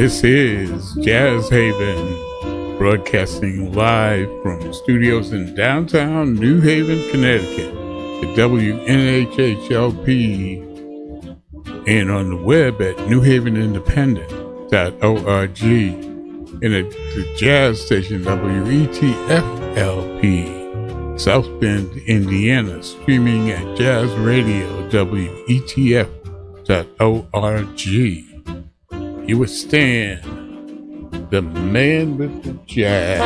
This is Jazz Haven, broadcasting live from studios in downtown New Haven, Connecticut, at WNHHLP, and on the web at newhavenindependent.org, and at the jazz station WETF-LP, South Bend, Indiana, streaming at jazzradio.wetf.org. You withstand the man with the jazz.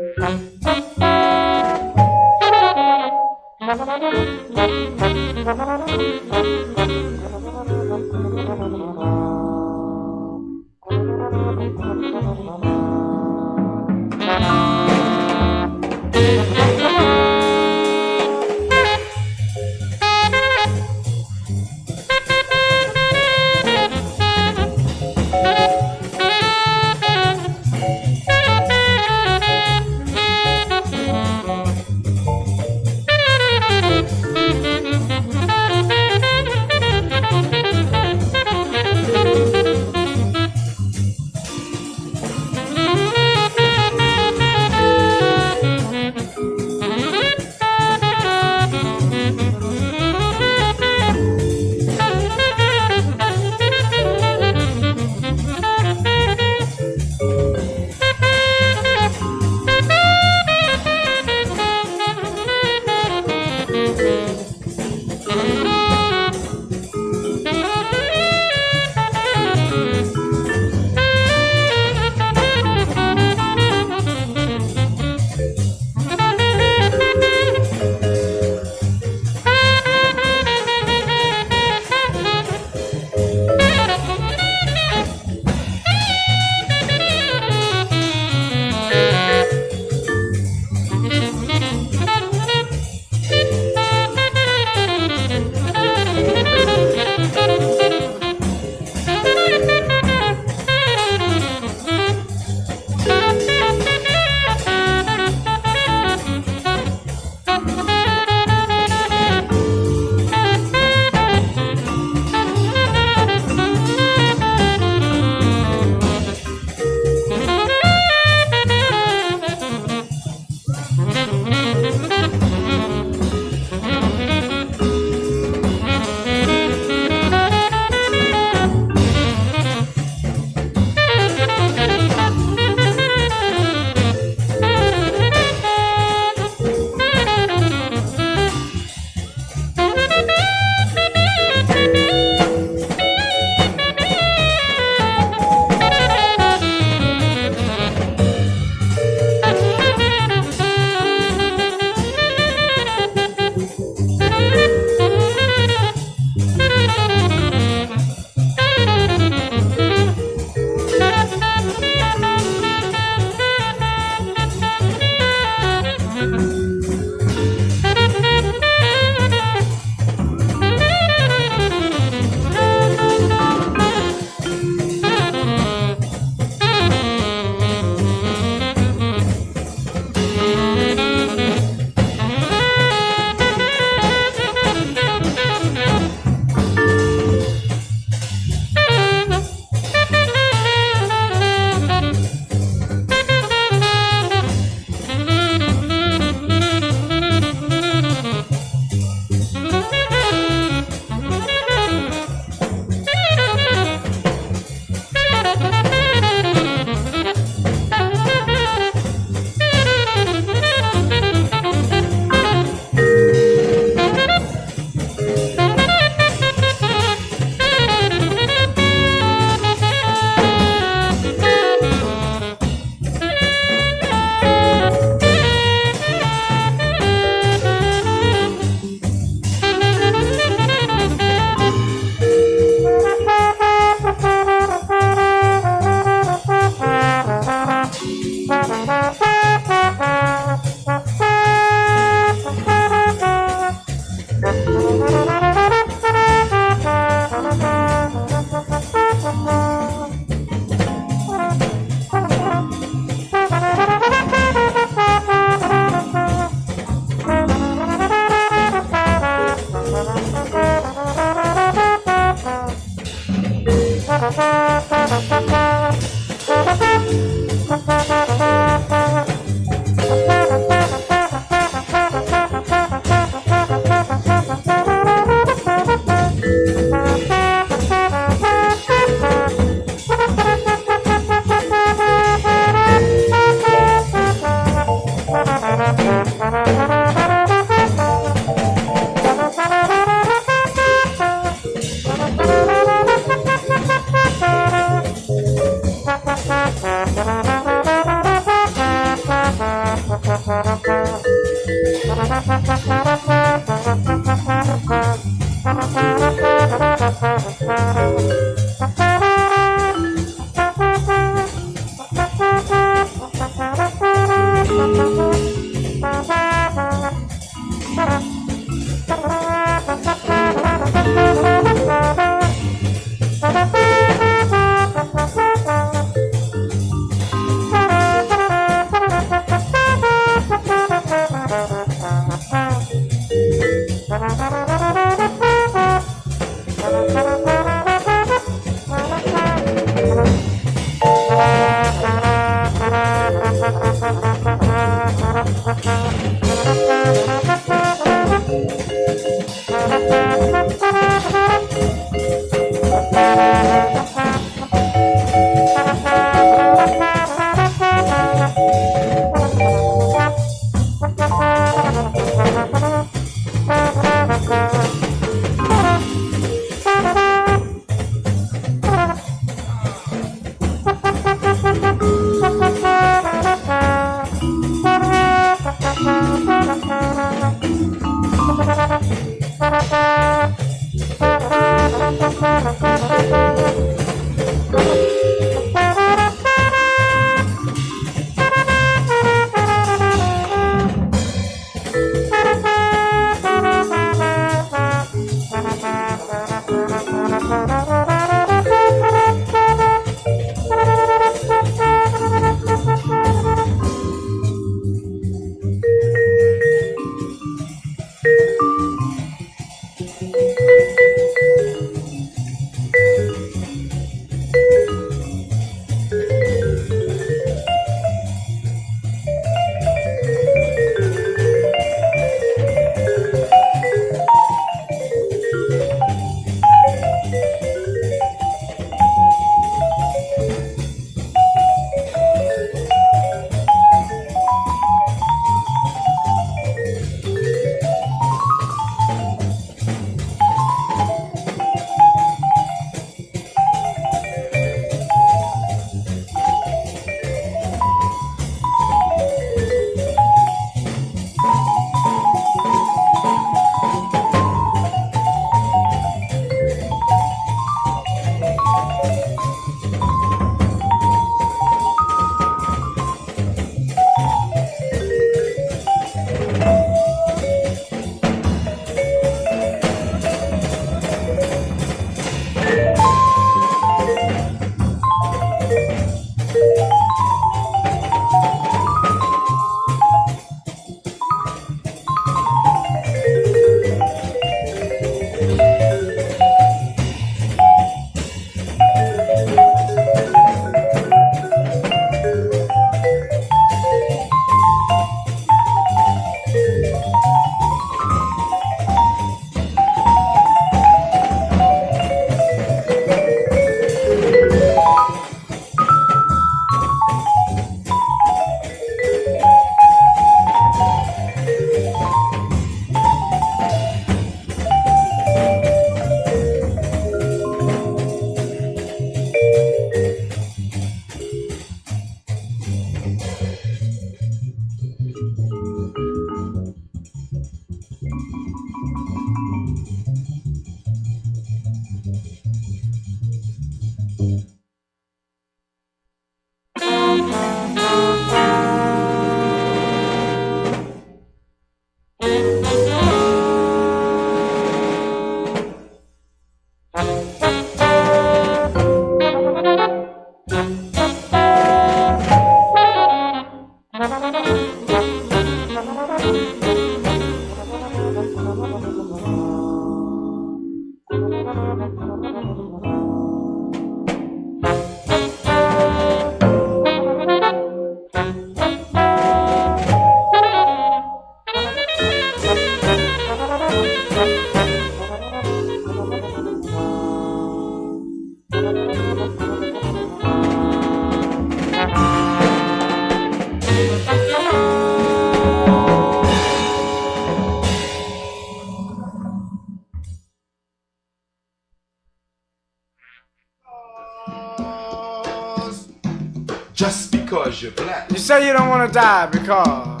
Just because you're black. You say you don't want to die because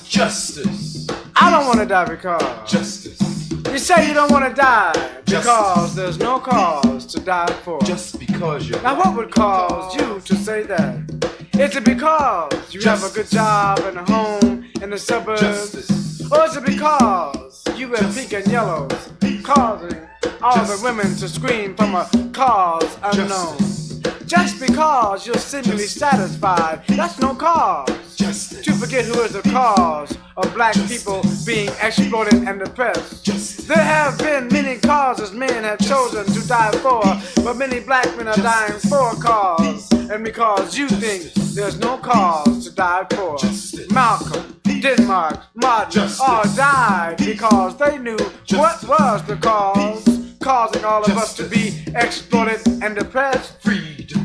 Justice. I don't want to die because Justice. you say you don't want to die because Justice. there's no cause to die for. Just because you're Now black. what would cause you to say that? Is it because you have a good job and a home in the suburbs? Justice. Or is it because you wear pink and yellows, causing all the women to scream from a cause unknown? Just because you're seemingly satisfied, that's no cause Justice. to forget who is the cause of black people being exploited and oppressed. There have been many causes men have chosen to die for, but many black men are dying for a cause, and because you think there's no cause to die for. Malcolm, Denmark, Martin all died because they knew what was the cause, causing all of us to be exploited and oppressed. Freedom.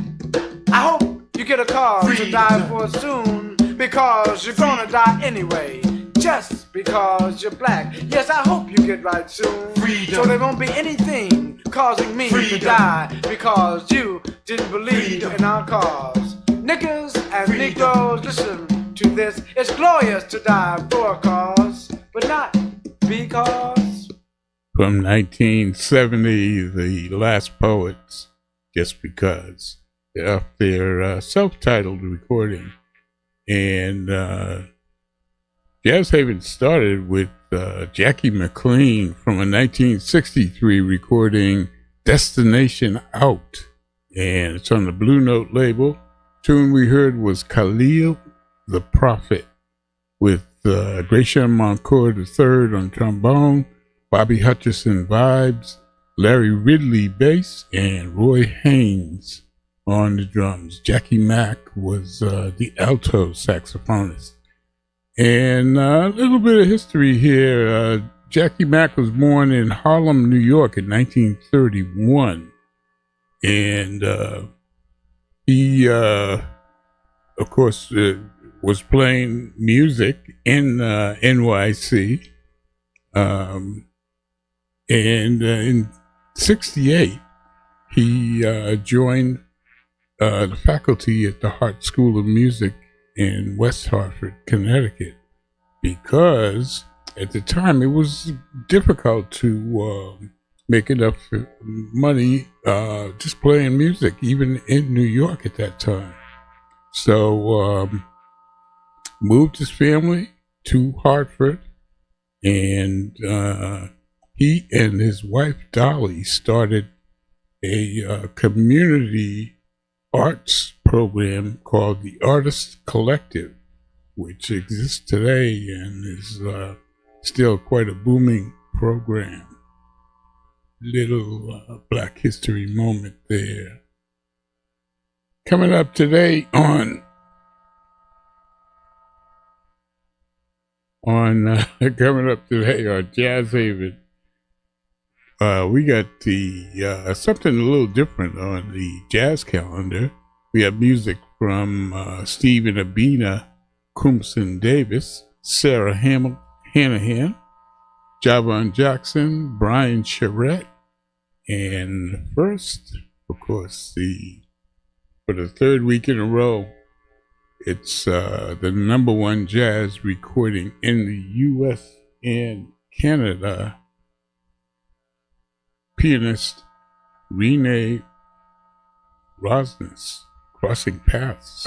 I hope you get a cause to die for soon, because you're gonna die anyway, just because you're black. Yes, I hope you get right soon, so there won't be anything causing me to die because you didn't believe in our cause. Niggas and Negroes, listen to this. It's glorious to die for a cause, but not because. From 1970, The Last Poets, Just Because. They're off their self-titled recording. And Jazz Haven started with Jackie McLean from a 1963 recording, Destination Out. And it's on the Blue Note label. Tune we heard was Khalil the Prophet, with Gratian Moncourt III on trombone, Bobby Hutcherson vibes, Larry Ridley bass, and Roy Haynes on the drums. Jackie Mack was the alto saxophonist. And a little bit of history here. Jackie Mack was born in Harlem, New York in 1931. And he, of course, was playing music in NYC. And in 68, he joined the faculty at the Hart School of Music in West Hartford, Connecticut, because at the time it was difficult to make enough money just playing music, even in New York at that time. So moved his family to Hartford, and he and his wife Dolly started a community arts program called the Artist Collective, which exists today and is still quite a booming program. Little Black History moment there. Coming up today on coming up today on Jazz Haven, we got the something a little different on the jazz calendar. We have music from Steve and Abina Crimson Davis, Sarah Hanahan, Javon Jackson, Brian Charette, and first, of course, for the third week in a row, it's the #1 jazz recording in the U.S. and Canada. Pianist Renee Rosnes, Crossing Paths.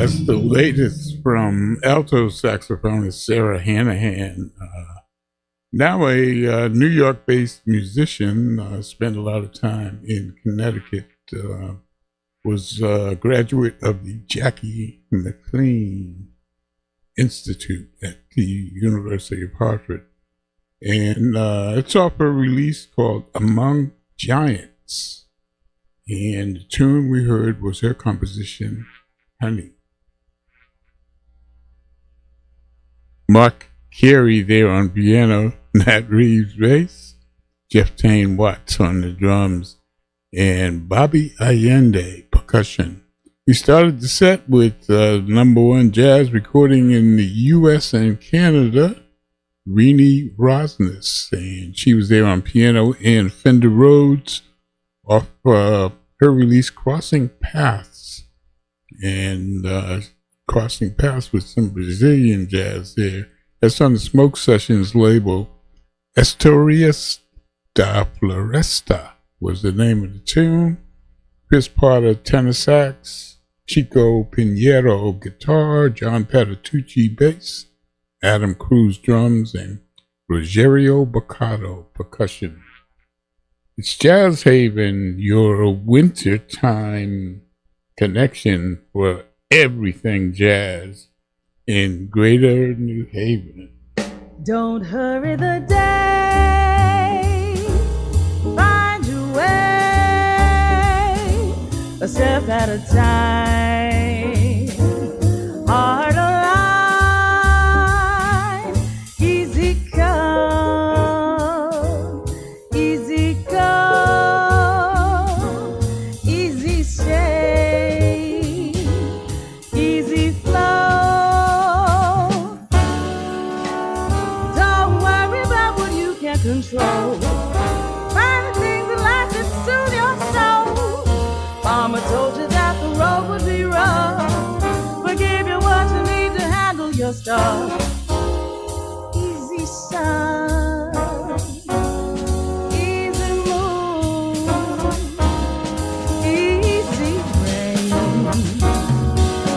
that's the latest from alto saxophonist Sarah Hanahan. Now a New York-based musician, spent a lot of time in Connecticut, was a graduate of the Jackie McLean Institute at the University of Hartford. And it's off a release called Among Giants. And the tune we heard was her composition, Honey. Mark Carey there on piano, Nat Reeves bass, Jeff Tane Watts on the drums, and Bobby Allende percussion. We started the set with #1 jazz recording in the U.S. and Canada, Renee Rosnes, and she was there on piano, and Fender Rhodes off her release Crossing Paths, and Crossing Paths with some Brazilian jazz there. That's on the Smoke Sessions label. Historias da Floresta was the name of the tune. Chris Potter tenor sax, Chico Pinheiro guitar, John Patitucci bass, Adam Cruz drums, and Rogerio Baccato percussion. It's Jazz Haven, your wintertime connection for everything jazz in Greater New Haven. Don't hurry the day, find your way, a step at a time, heart alive, easy come, easy go, easy stay, easy flow. Control. Find the things in life that soothe your soul. Mama told you that the road would be rough, but give you what you need to handle your stuff. Easy sun, easy moon, easy rain,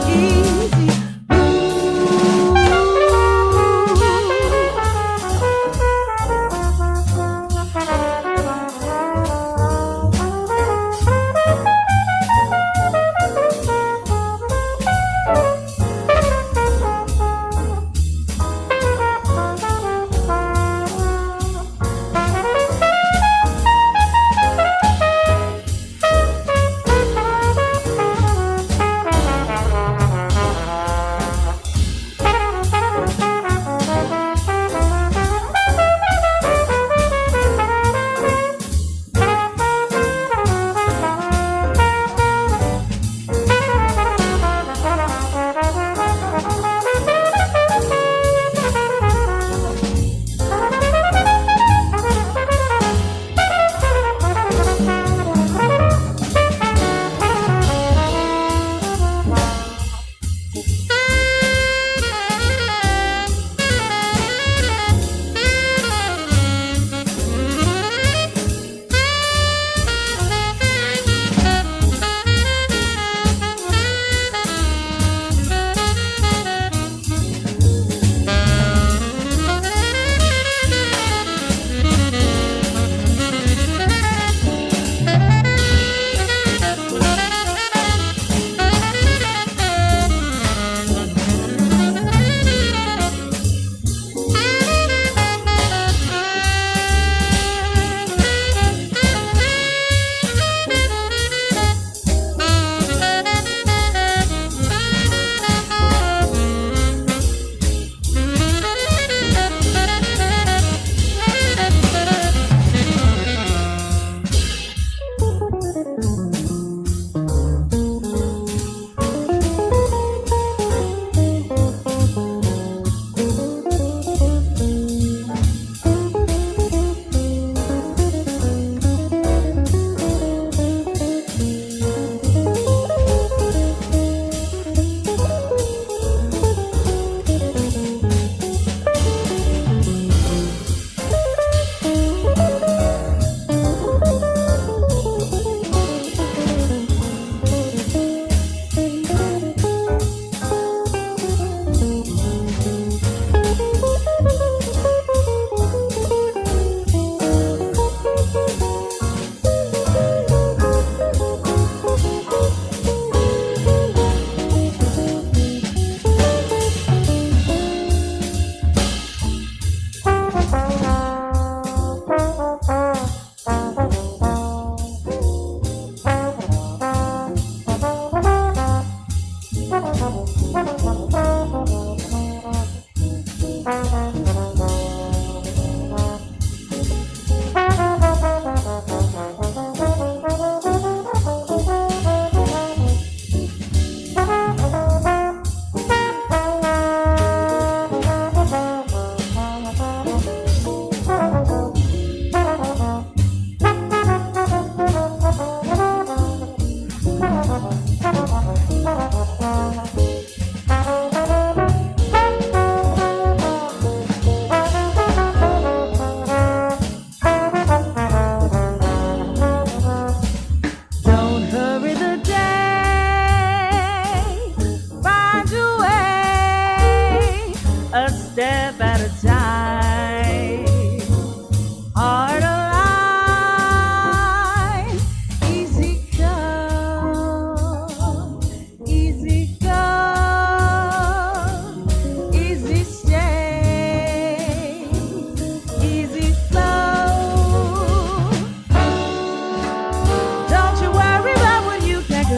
easy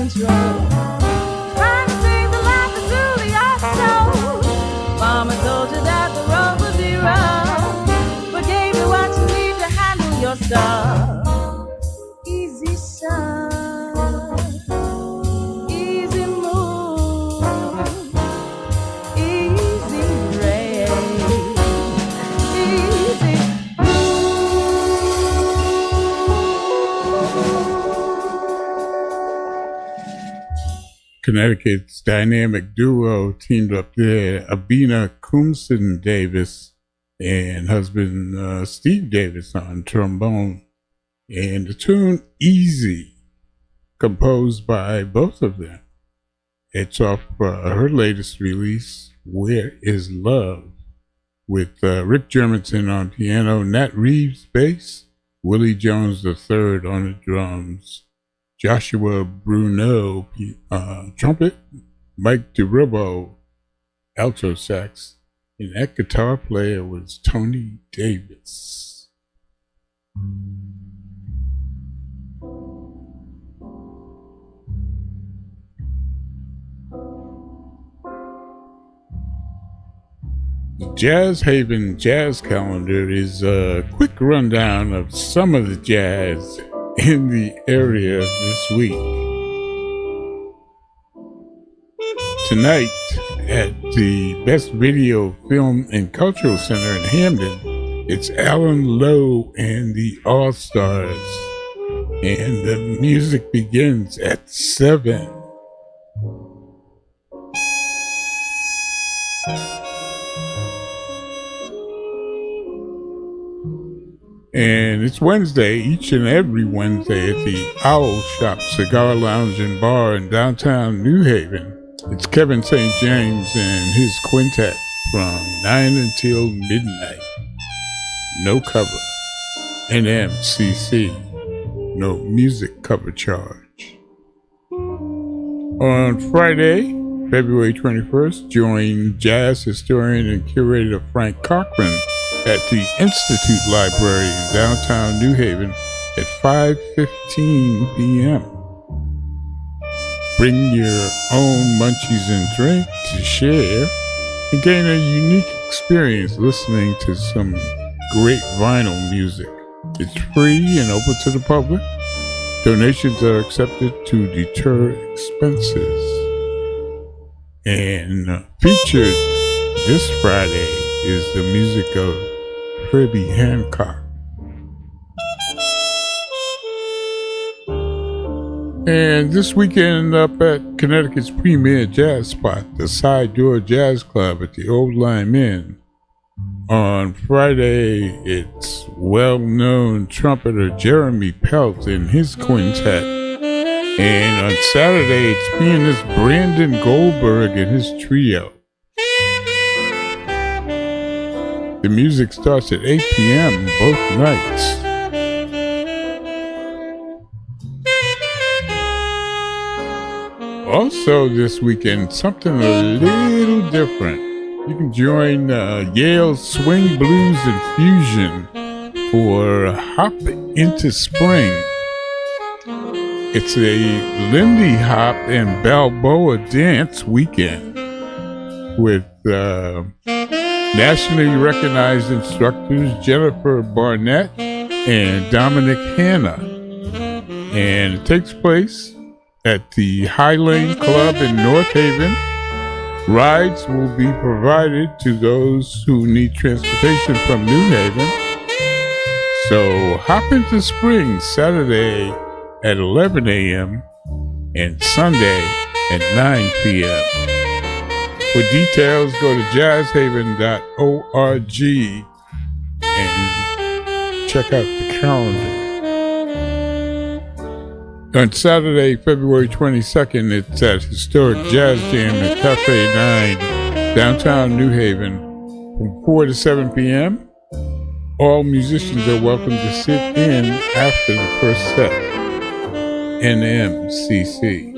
control. Find the things in life that do your soul. Mama told you that the road would be rough, but gave you what you need to handle your stuff. Easy sun, easy moon, easy rain, easy Connecticut's dynamic duo teamed up there, Abina Coomson Davis and husband Steve Davis on trombone. And the tune Easy, composed by both of them. It's off her latest release, Where Is Love, with Rick Germanson on piano, Nat Reeves bass, Willie Jones III on the drums, Joshua Bruneau trumpet, Mike DeRubo alto sax, and that guitar player was Tony Davis. The Jazz Haven Jazz Calendar is a quick rundown of some of the jazz in the area this week. Tonight at the Best Video, Film, and Cultural Center in Hamden, it's Alan Lowe and the All-Stars. And the music begins at 7. And it's Wednesday, each and every Wednesday at the Owl Shop Cigar Lounge and Bar in downtown New Haven. It's Kevin St. James and his quintet from 9 until midnight. No cover. NMCC. No music cover charge. On Friday, February 21st, join jazz historian and curator Frank Cochran at the Institute Library in downtown New Haven at 5:15 p.m. Bring your own munchies and drink to share and gain a unique experience listening to some great vinyl music. It's free and open to the public. Donations are accepted to deter expenses. And featured this Friday is the music of Herbie Hancock. And this weekend up at Connecticut's premier jazz spot, the Side Door Jazz Club at the Old Lime Inn. On Friday, it's well-known trumpeter Jeremy Pelt and his quintet. And on Saturday, it's pianist Brandon Goldberg and his trio. The music starts at 8 p.m. both nights. Also this weekend, something a little different. You can join Yale Swing Blues and Fusion for Hop into Spring. It's a Lindy Hop and Balboa dance weekend with nationally recognized instructors Jennifer Barnett and Dominic Hanna. And it takes place at the High Lane Club in North Haven. Rides will be provided to those who need transportation from New Haven. So hop into spring Saturday at 11 a.m. and Sunday at 9 p.m. For details, go to jazzhaven.org and check out the calendar. On Saturday, February 22nd, it's at Historic Jazz Jam at Cafe 9, downtown New Haven, from 4 to 7 p.m. All musicians are welcome to sit in after the first set. NMCC.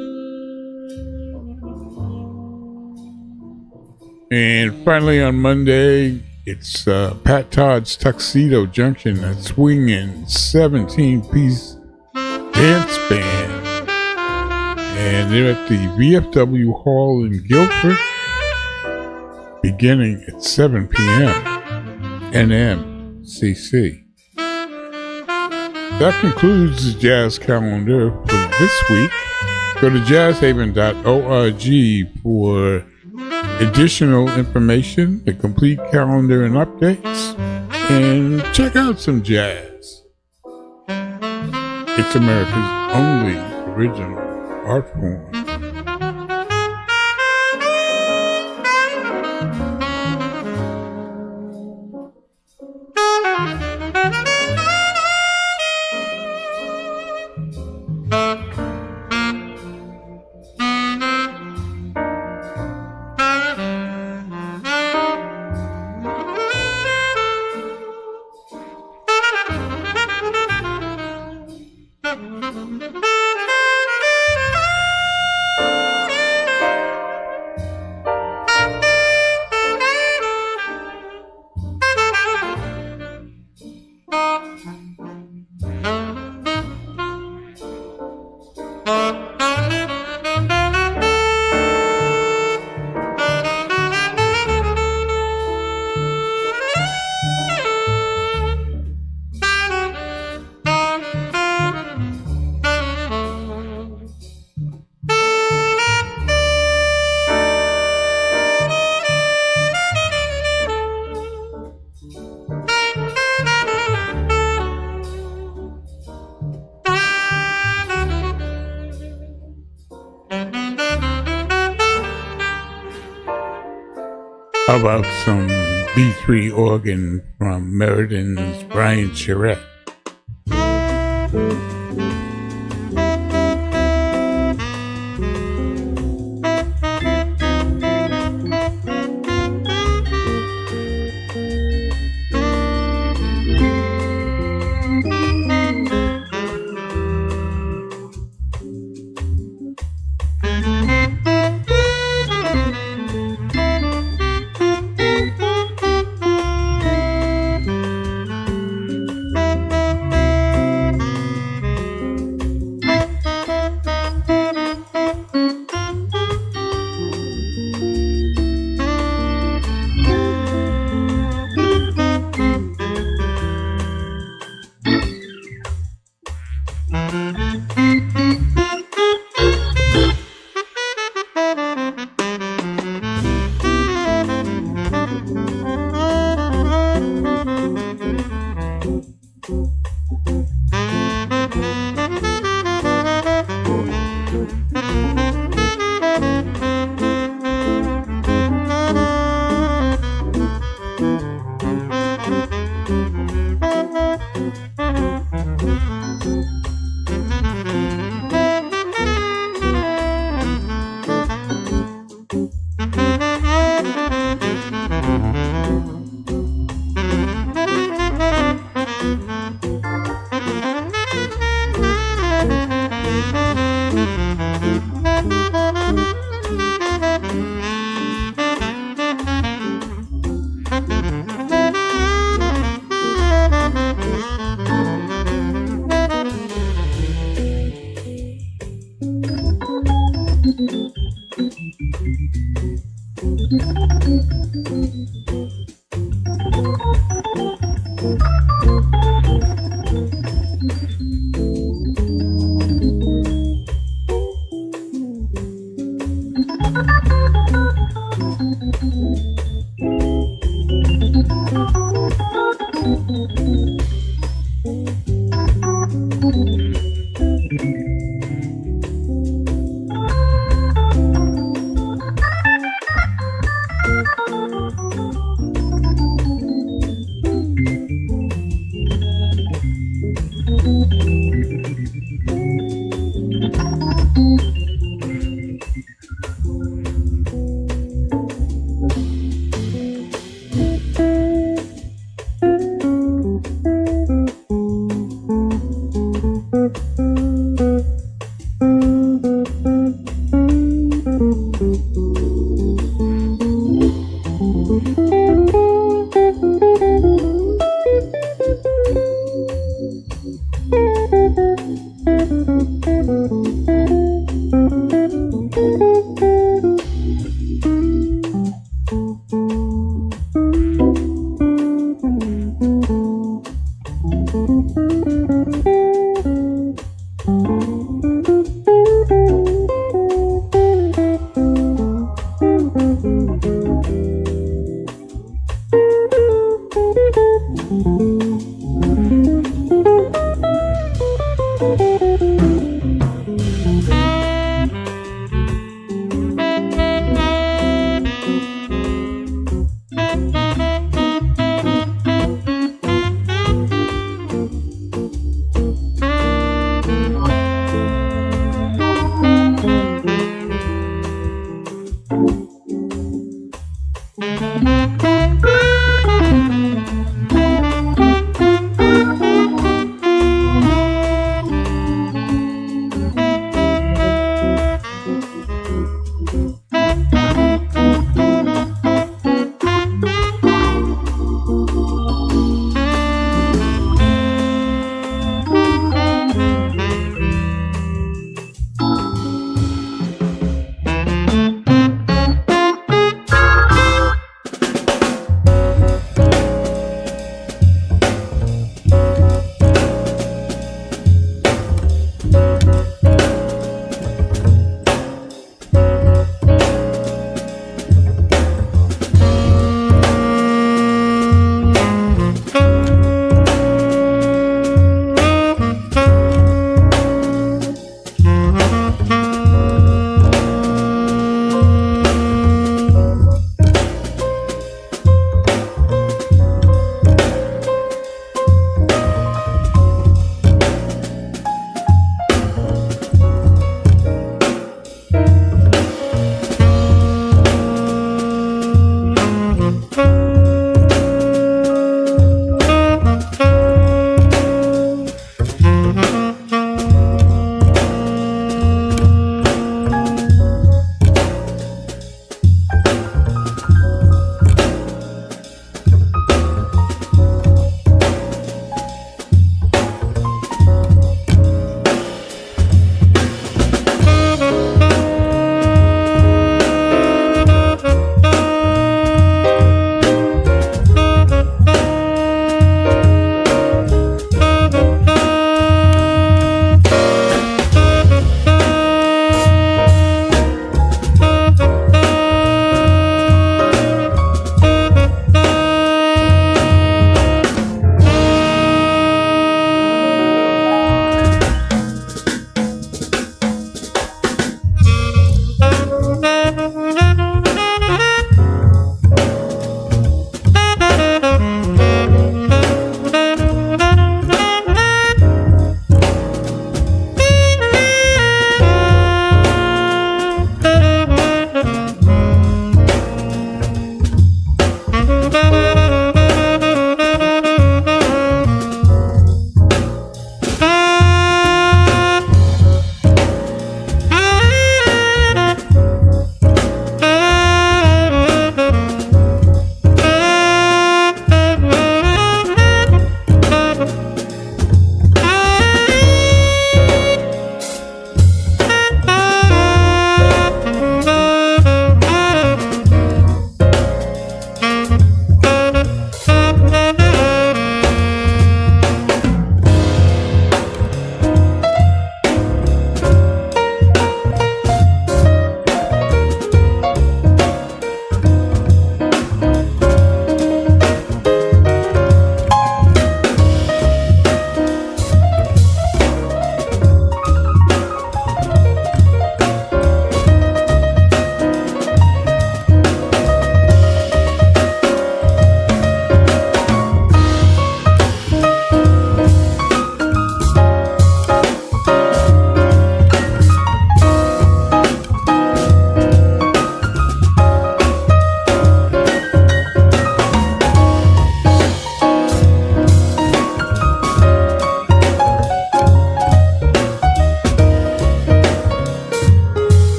And finally on Monday, it's Pat Todd's Tuxedo Junction at Swingin' 17-piece dance band. And they're at the VFW Hall in Guilford, beginning at 7 p.m. NMCC. That concludes the jazz calendar for this week. Go to jazzhaven.org for additional information, the complete calendar and updates, and check out some jazz. It's America's only original art form. How about some B3 organ from Meriden Brian Charette?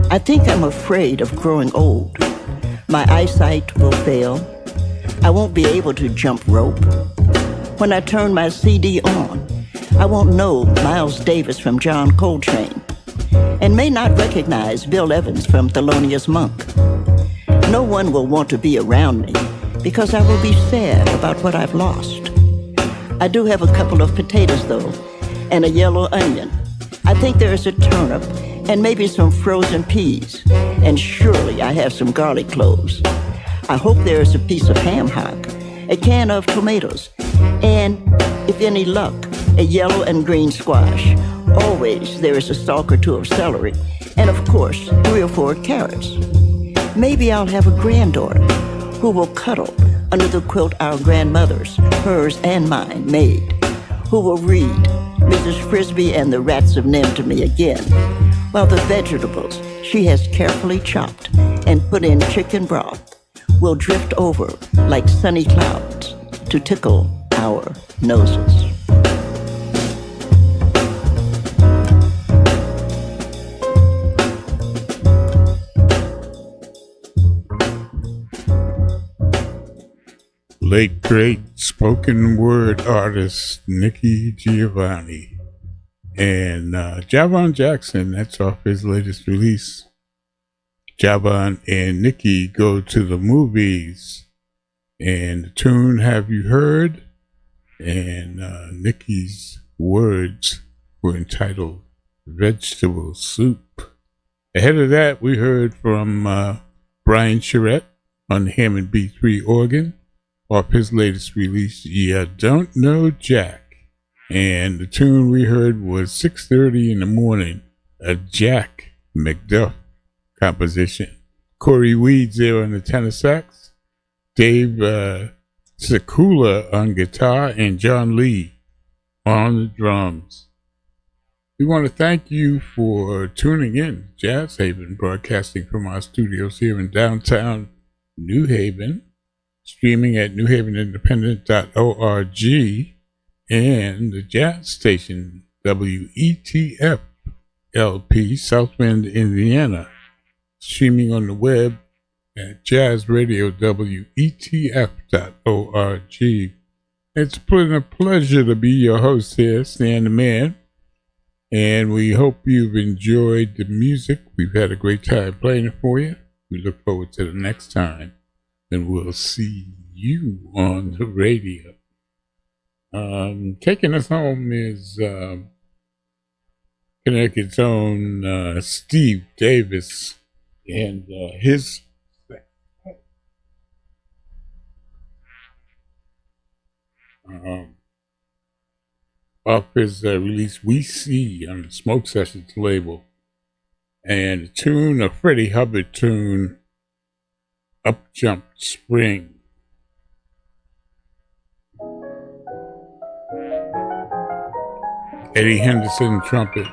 I think I'm afraid of growing old. My eyesight will fail. I won't be able to jump rope. When I turn my CD on, I won't know Miles Davis from John Coltrane, and may not recognize Bill Evans from Thelonious Monk. No one will want to be around me because I will be sad about what I've lost. I do have a couple of potatoes, though, and a yellow onion. I think there is a turnip and maybe some frozen peas, and surely I have some garlic cloves. I hope there is a piece of ham hock, a can of tomatoes, and, if any luck, a yellow and green squash. Always there is a stalk or two of celery, and of course, 3 or 4 carrots. Maybe I'll have a granddaughter who will cuddle under the quilt our grandmothers, hers and mine, made, who will read Mrs. Frisbee and the Rats of NIMH to me again, while the vegetables she has carefully chopped and put in chicken broth will drift over like sunny clouds to tickle our noses. Late great spoken word artist Nikki Giovanni and Javon Jackson. That's off his latest release. Javon and Nikki go to the movies, and the tune "Have You Heard?" and Nikki's words were entitled "Vegetable Soup." Ahead of that, we heard from Brian Charette on the Hammond B3 organ off his latest release, "Ya Don't Know Jack." And the tune we heard was 6:30 in the morning, a Jack McDuff composition. Corey Weeds there on the tenor sax, Dave Sekula on guitar, and John Lee on the drums. We want to thank you for tuning in. Jazz Haven, broadcasting from our studios here in downtown New Haven, streaming at newhavenindependent.org, and the jazz station WETF LP, South Bend, Indiana, streaming on the web at jazzradiowetf.org. It's been a pleasure to be your host here, Stan the Man, and we hope you've enjoyed the music. We've had a great time playing it for you. We look forward to the next time, and we'll see you on the radio. Taking us home is Connecticut's own Steve Davis and his off his release "We See" on the Smoke Sessions label, and a tune, a Freddie Hubbard tune, "Up Jumped Spring." Eddie Henderson trumpet,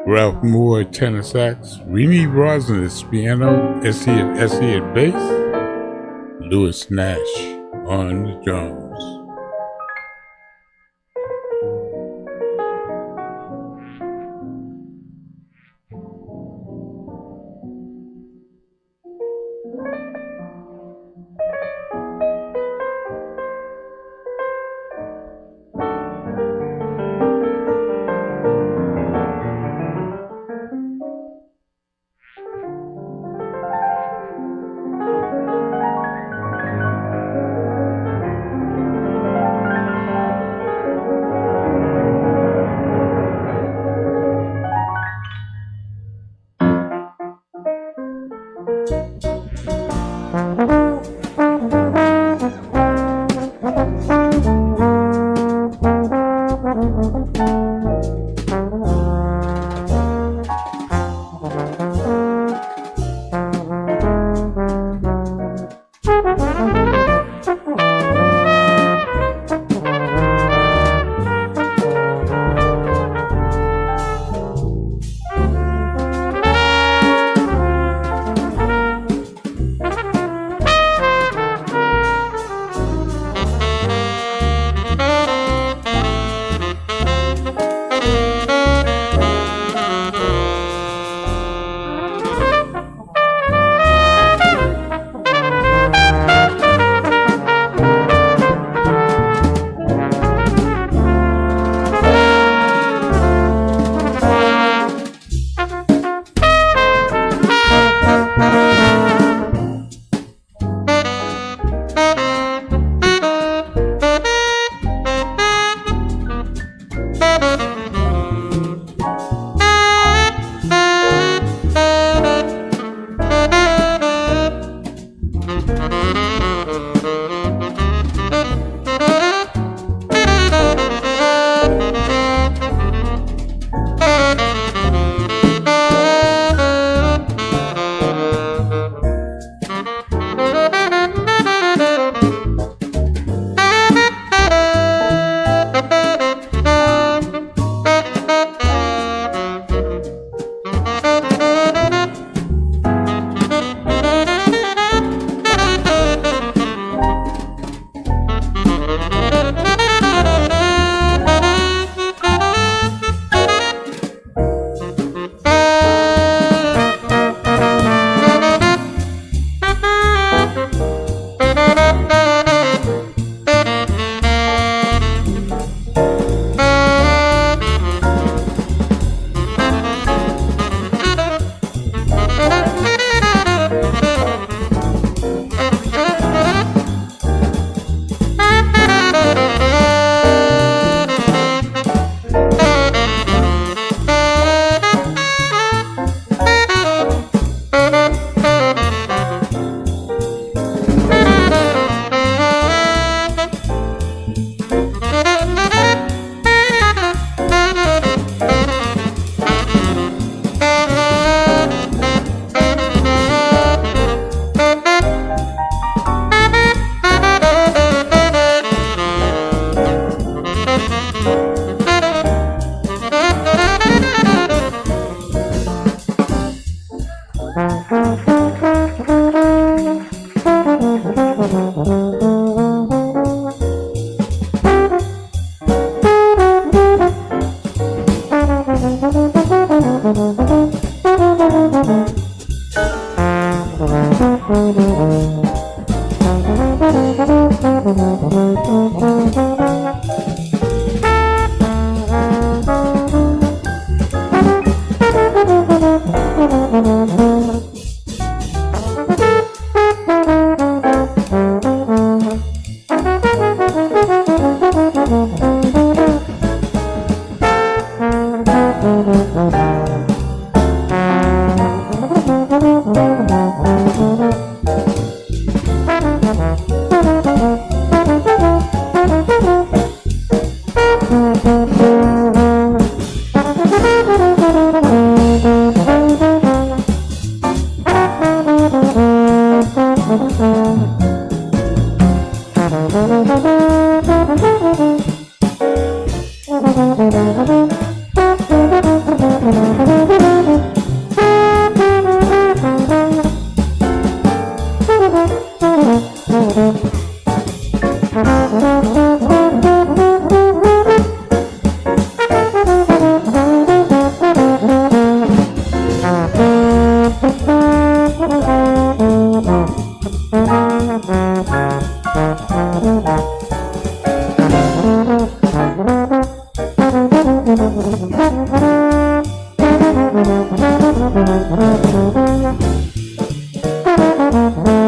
Ralph Moore tenor sax, Renee Rosnes piano, Essie at bass, Lewis Nash on the drums. Thank you.